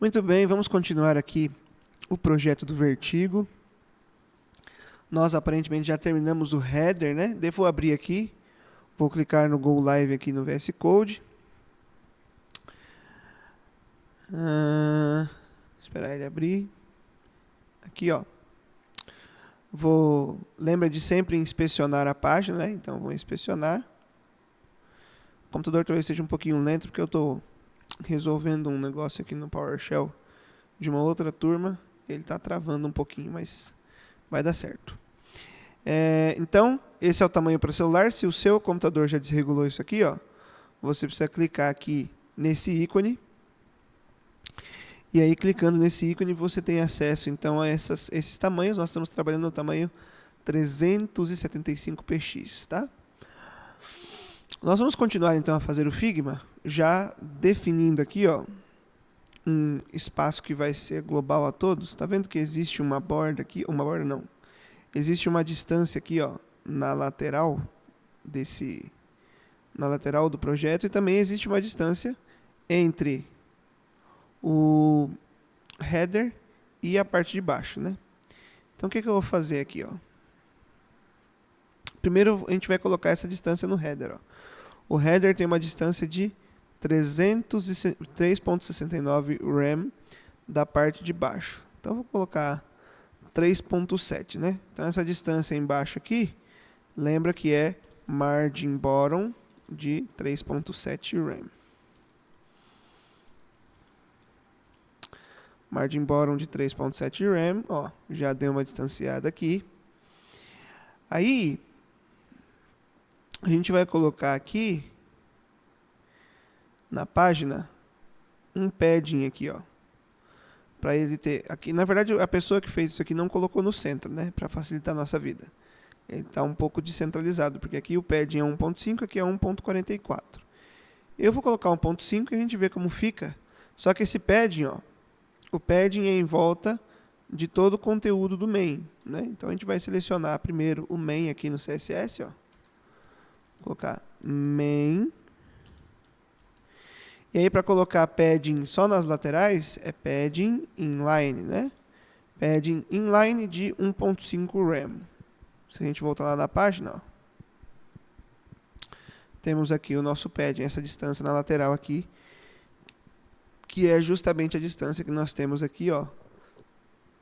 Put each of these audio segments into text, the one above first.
Muito bem, vamos continuar aqui o projeto do Vertigo. Nós aparentemente já terminamos o header, né? Devo abrir aqui, vou clicar no Go Live aqui no VS Code. Esperar ele abrir. Aqui, ó. Lembra de sempre inspecionar a página, né? Então vou inspecionar. O computador talvez seja um pouquinho lento porque eu estou resolvendo um negócio aqui no PowerShell de uma outra turma. Ele está travando um pouquinho, mas vai dar certo. Então, esse é o tamanho para celular. Se o seu computador já desregulou isso aqui, ó, você precisa clicar aqui nesse ícone. E aí, clicando nesse ícone, você tem acesso então a esses tamanhos. Nós estamos trabalhando no tamanho 375px, tá? Nós vamos continuar então a fazer o Figma, já definindo aqui, ó, um espaço que vai ser global a todos. Está vendo que existe uma borda aqui? Uma borda não. Existe uma distância aqui, ó, na lateral do projeto, e também existe uma distância entre o header e a parte de baixo, né? Então o que eu vou fazer aqui, ó? Primeiro a gente vai colocar essa distância no header, ó. O header tem uma distância de 3.69 rem da parte de baixo. Então eu vou colocar 3.7, né? Então essa distância embaixo aqui, lembra que é margin bottom de 3.7 rem. Margin bottom de 3.7 rem, ó, já deu uma distanciada aqui. Aí a gente vai colocar aqui na página um padding aqui, ó, para ele ter aqui. Na verdade, a pessoa que fez isso aqui não colocou no centro, né, para facilitar a nossa vida. Ele está um pouco descentralizado, porque aqui o padding é 1.5, aqui é 1.44. Eu vou colocar 1.5 e a gente vê como fica. Só que esse padding, ó, o padding é em volta de todo o conteúdo do main, né? Então a gente vai selecionar primeiro o main aqui no CSS, ó. Vou colocar main. E aí para colocar padding só nas laterais é padding inline, né? Padding inline de 1.5 rem. Se a gente voltar lá na página, ó, temos aqui o nosso padding, essa distância na lateral aqui, que é justamente a distância que nós temos aqui, ó,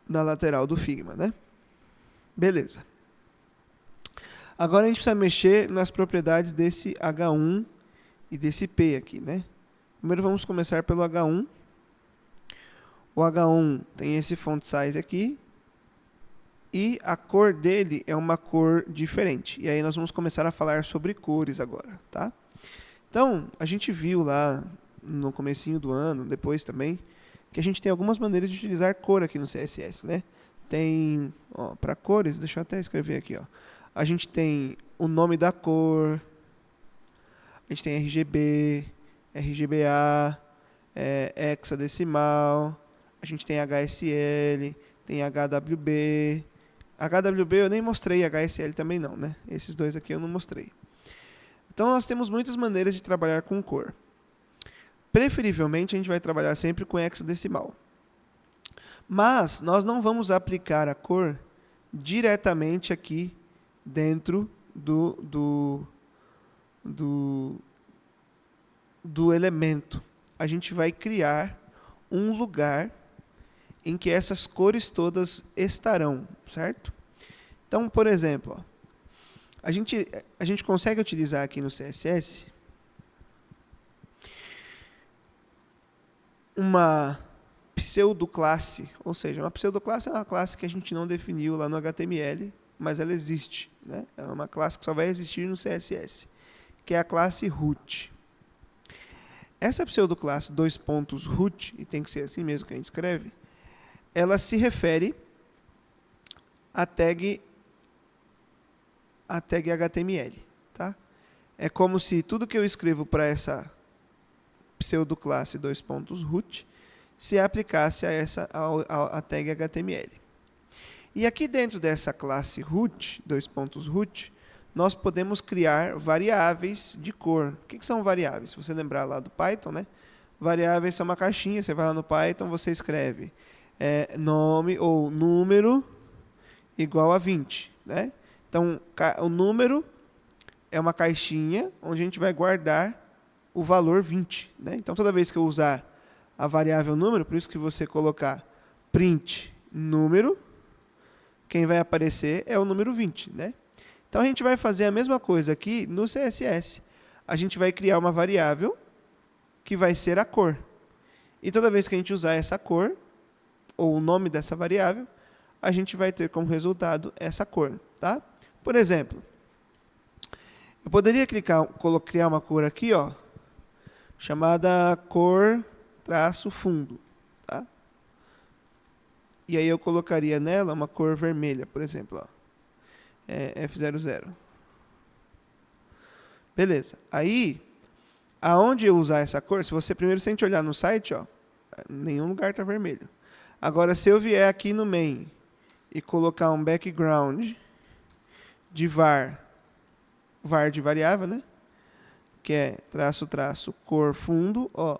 na lateral do Figma, né? Beleza. Agora a gente precisa mexer nas propriedades desse H1 e desse P aqui, né? Primeiro vamos começar pelo H1. O H1 tem esse font size aqui, e a cor dele é uma cor diferente. E aí nós vamos começar a falar sobre cores agora, tá? Então, a gente viu lá no comecinho do ano, depois também, que a gente tem algumas maneiras de utilizar cor aqui no CSS, né? Tem, ó, para cores, deixa eu até escrever aqui, ó. A gente tem o nome da cor, a gente tem RGB, RGBA, hexadecimal, a gente tem HSL, tem HWB. HWB eu nem mostrei, HSL também não, né? Esses dois aqui eu não mostrei. Então nós temos muitas maneiras de trabalhar com cor. Preferivelmente a gente vai trabalhar sempre com hexadecimal. Mas nós não vamos aplicar a cor diretamente aqui dentro do elemento. A gente vai criar um lugar em que essas cores todas estarão, certo? Então, por exemplo, ó, a gente consegue utilizar aqui no CSS uma pseudoclasse, ou seja, uma pseudoclasse é uma classe que a gente não definiu lá no HTML, mas ela existe, né? Ela é uma classe que só vai existir no CSS, que é a classe root. Essa pseudoclasse root, e tem que ser assim mesmo que a gente escreve, ela se refere à tag HTML, tá? É como se tudo que eu escrevo para essa pseudoclasse root se aplicasse a tag HTML. E aqui dentro dessa classe root, root, nós podemos criar variáveis de cor. O que são variáveis? Se você lembrar lá do Python, né? Variáveis são uma caixinha, você vai lá no Python, você escreve nome ou número igual a 20, né? Então, o número é uma caixinha onde a gente vai guardar o valor 20, né? Então, toda vez que eu usar a variável número, por isso que você colocar print número, quem vai aparecer é o número 20, né? Então, a gente vai fazer a mesma coisa aqui no CSS. A gente vai criar uma variável que vai ser a cor. E toda vez que a gente usar essa cor, ou o nome dessa variável, a gente vai ter como resultado essa cor, tá? Por exemplo, eu poderia criar uma cor aqui, ó, chamada cor traço fundo, tá? E aí eu colocaria nela uma cor vermelha, por exemplo, ó, F00. Beleza. Aí, aonde eu usar essa cor, se a gente olhar no site, ó, nenhum lugar está vermelho. Agora, se eu vier aqui no main e colocar um background de var de variável, né? Que é traço, traço, cor fundo, ó.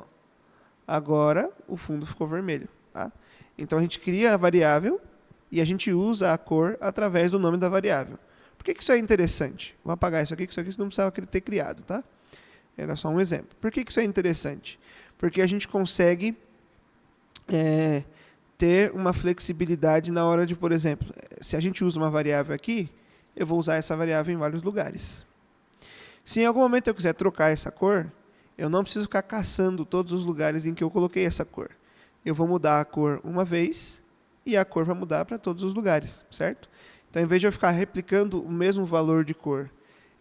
Agora, o fundo ficou vermelho, tá? Então, a gente cria a variável e a gente usa a cor através do nome da variável. Por que isso é interessante? Vou apagar isso aqui, que isso aqui você não precisava ter criado, tá? Era só um exemplo. Por que isso é interessante? Porque a gente consegue ter uma flexibilidade na hora de, por exemplo, se a gente usa uma variável aqui, eu vou usar essa variável em vários lugares. Se em algum momento eu quiser trocar essa cor, eu não preciso ficar caçando todos os lugares em que eu coloquei essa cor. Eu vou mudar a cor uma vez e a cor vai mudar para todos os lugares, certo? Então, em vez de eu ficar replicando o mesmo valor de cor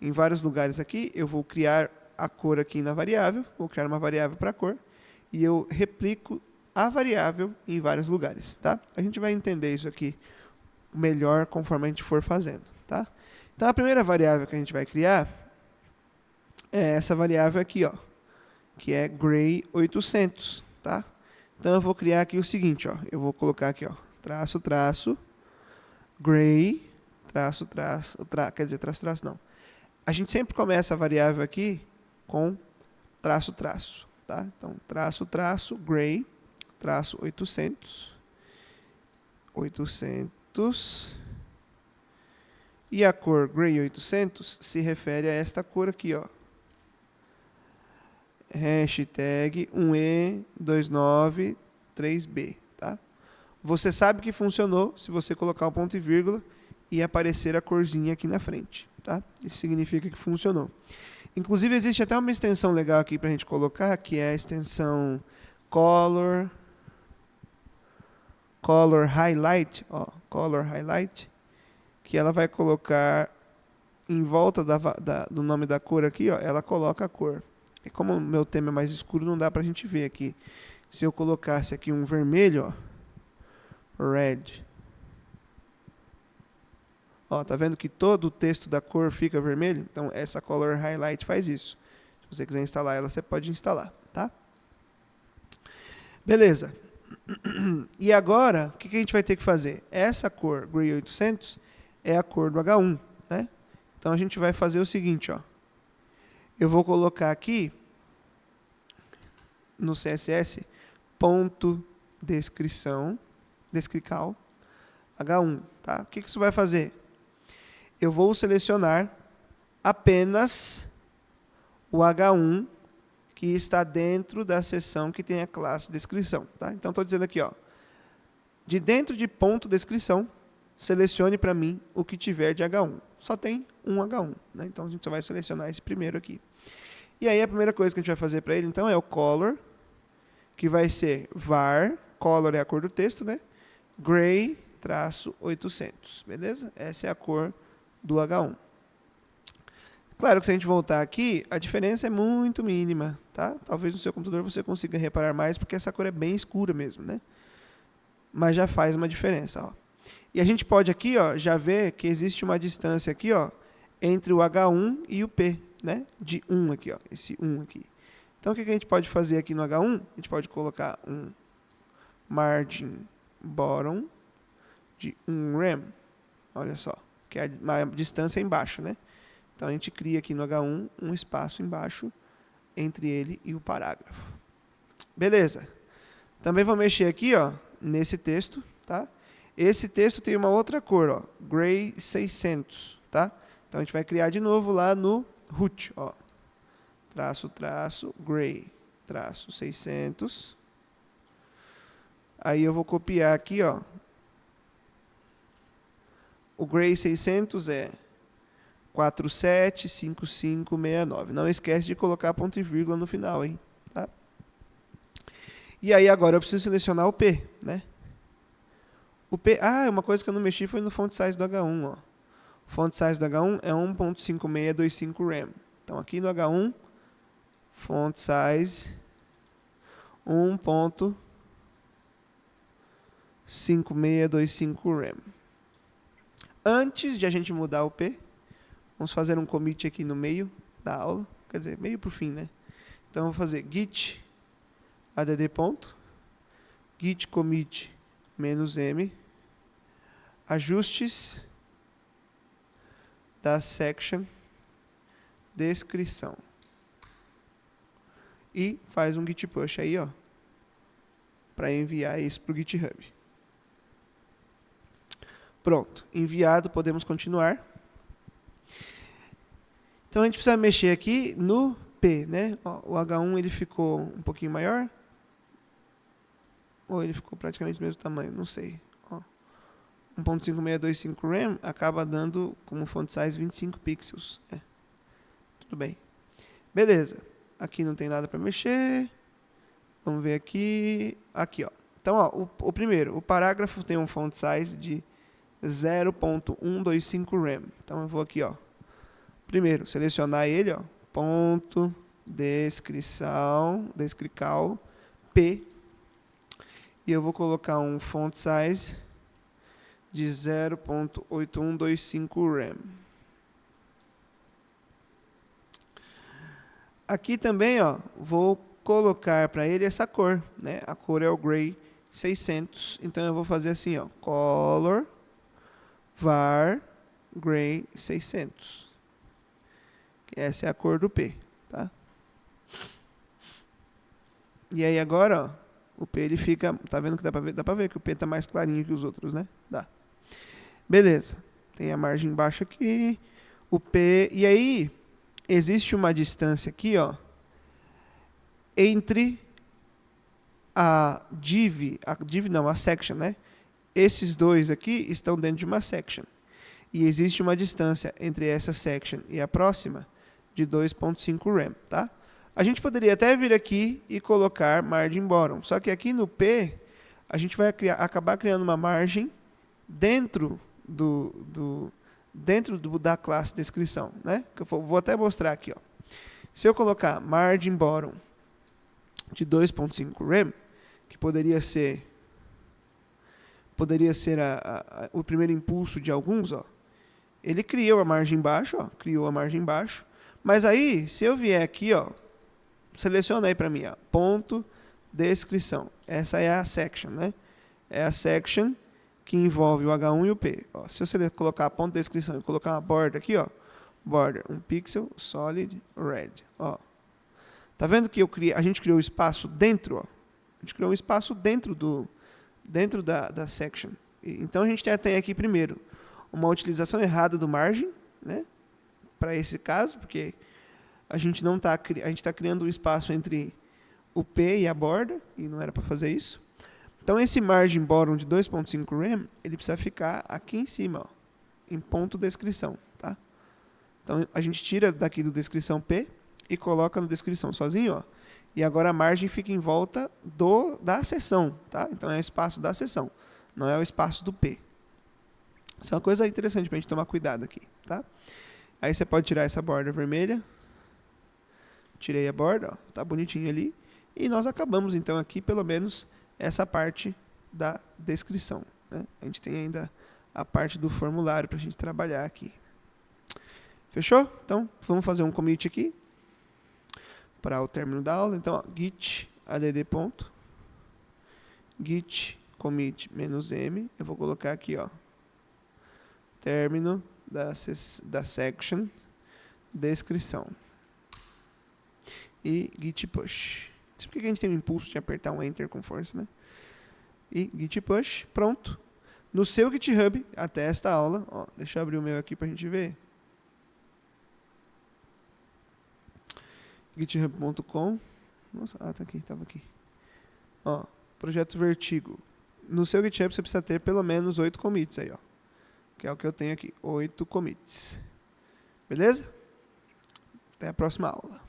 em vários lugares aqui, eu vou criar a cor aqui na variável, vou criar uma variável para cor, e eu replico a variável em vários lugares, tá? A gente vai entender isso aqui melhor conforme a gente for fazendo, tá? Então, a primeira variável que a gente vai criar é essa variável aqui, ó, que é gray 800, tá? Então, eu vou criar aqui o seguinte, ó, eu vou colocar aqui, ó, traço, traço, gray, traço, traço, quer dizer, traço, traço, não. A gente sempre começa a variável aqui com traço, traço, tá? Então, traço, traço, gray, traço 800, e a cor gray 800 se refere a esta cor aqui, ó. Hashtag 1E293B, tá? Você sabe que funcionou se você colocar um ponto e vírgula e aparecer a corzinha aqui na frente, tá? Isso significa que funcionou. Inclusive, existe até uma extensão legal aqui para a gente colocar, que é a extensão Color Highlight, ó, Color Highlight, que ela vai colocar em volta do nome da cor aqui, ó, ela coloca a cor. E como o meu tema é mais escuro, não dá pra gente ver aqui. Se eu colocasse aqui um vermelho, ó, red. Ó, tá vendo que todo o texto da cor fica vermelho? Então, essa Color Highlight faz isso. Se você quiser instalar ela, você pode instalar, tá? Beleza. E agora, o que a gente vai ter que fazer? Essa cor, Gray 800, é a cor do H1, né? Então, a gente vai fazer o seguinte, ó. Eu vou colocar aqui, no CSS, ponto descrição, descrical, H1, tá? O que isso vai fazer? Eu vou selecionar apenas o H1 que está dentro da seção que tem a classe descrição, tá? Então, estou dizendo aqui, ó, de dentro de ponto descrição, selecione para mim o que tiver de H1. Só tem um H1, né? Então, a gente só vai selecionar esse primeiro aqui. E aí, a primeira coisa que a gente vai fazer para ele, então, é o color, que vai ser var, color é a cor do texto, né? Gray, traço 800, beleza? Essa é a cor do H1. Claro que se a gente voltar aqui, a diferença é muito mínima, tá? Talvez no seu computador você consiga reparar mais, porque essa cor é bem escura mesmo, né? Mas já faz uma diferença, ó. E a gente pode aqui, ó, já ver que existe uma distância aqui, ó, entre o H1 e o P, né? De 1 aqui, ó, esse 1 aqui. Então, o que a gente pode fazer aqui no H1? A gente pode colocar um margin bottom de 1 rem. Olha só, que é uma distância embaixo, né? Então, a gente cria aqui no H1 um espaço embaixo entre ele e o parágrafo. Beleza. Também vou mexer aqui, ó, nesse texto, tá? Esse texto tem uma outra cor, ó, gray 600, tá? Então a gente vai criar de novo lá no root, ó. Traço, traço, gray, traço 600. Aí eu vou copiar aqui, ó. O gray 600 é 475569. Não esquece de colocar ponto e vírgula no final, hein? Tá? E aí agora eu preciso selecionar o P, né? O P, uma coisa que eu não mexi foi no font size do H1, ó. O font size do H1 é 1.5625 rem. Então aqui no H1, font size 1.5625 rem. Antes de a gente mudar o P, vamos fazer um commit aqui no meio da aula, quer dizer, meio pro fim, né? Então eu vou fazer git add ponto, git commit -m, ajustes da section descrição. E faz um git push aí, ó, para enviar isso pro GitHub. Pronto, enviado, podemos continuar. Então a gente precisa mexer aqui no P, né? Ó, o H1 ele ficou um pouquinho maior. Ou ele ficou praticamente do mesmo tamanho, não sei. 1.5625 rem acaba dando como font size 25 pixels. Tudo bem. Beleza. Aqui não tem nada para mexer. Vamos ver aqui. Aqui, ó. Então, ó, o primeiro, o parágrafo tem um font size de 0.125 rem. Então eu vou aqui, ó. Primeiro, selecionar ele, ó. Ponto, descrição, descrical, P. E eu vou colocar um font size de 0.8125 rem. Aqui também, ó, vou colocar para ele essa cor, né? A cor é o gray 600. Então eu vou fazer assim, ó, color var gray 600. Que essa é a cor do P, tá? E aí agora, ó, o P ele fica, tá vendo que dá pra ver que o P tá mais clarinho que os outros, né? Dá. Beleza. Tem a margem baixa aqui, o P, e aí existe uma distância aqui, ó, entre a section, né? Esses dois aqui estão dentro de uma section. E existe uma distância entre essa section e a próxima de 2.5 rem, tá? A gente poderia até vir aqui e colocar margin bottom. Só que aqui no P, a gente vai acabar criando uma margem dentro da classe descrição, né? Que eu vou até mostrar aqui, ó. Se eu colocar margin bottom de 2.5 rem, que poderia ser o primeiro impulso de alguns, ó. Ele criou a margem embaixo, ó, mas aí, se eu vier aqui, ó, seleciona aí para mim, ó, ponto descrição. Essa é a section, né? É a section que envolve o H1 e o P. Ó, se você colocar ponto descrição e colocar uma borda aqui, ó, border, um pixel, solid, red, ó. Tá vendo que a gente criou espaço dentro, ó? A gente criou um espaço dentro da section. Então a gente tem aqui primeiro uma utilização errada do margin, né? Para esse caso, porque a gente está criando um espaço entre o P e a borda, e não era para fazer isso. Então esse margin bottom de 2.5 rem, ele precisa ficar aqui em cima, ó, em ponto descrição, tá? Então a gente tira daqui do descrição P e coloca no descrição sozinho, ó. E agora a margem fica em volta da seção, tá? Então é o espaço da seção, não é o espaço do P. Isso é uma coisa interessante para a gente tomar cuidado aqui, tá? Aí você pode tirar essa borda vermelha. Tirei a borda, ó, tá bonitinho ali. E nós acabamos então aqui, pelo menos, essa parte da descrição, né? A gente tem ainda a parte do formulário para a gente trabalhar aqui. Fechou? Então, vamos fazer um commit aqui para o término da aula. Então, ó, git add ponto, git commit -m. Eu vou colocar aqui, ó, término da section descrição. E git push. Por que a gente tem o impulso de apertar um Enter com força, né? E git push, pronto. No seu GitHub, até esta aula, ó, deixa eu abrir o meu aqui pra gente ver. github.com. Nossa, tá aqui, tava aqui. Ó, projeto Vertigo. No seu GitHub você precisa ter pelo menos 8 commits aí, ó. Que é o que eu tenho aqui, 8 commits. Beleza? Até a próxima aula.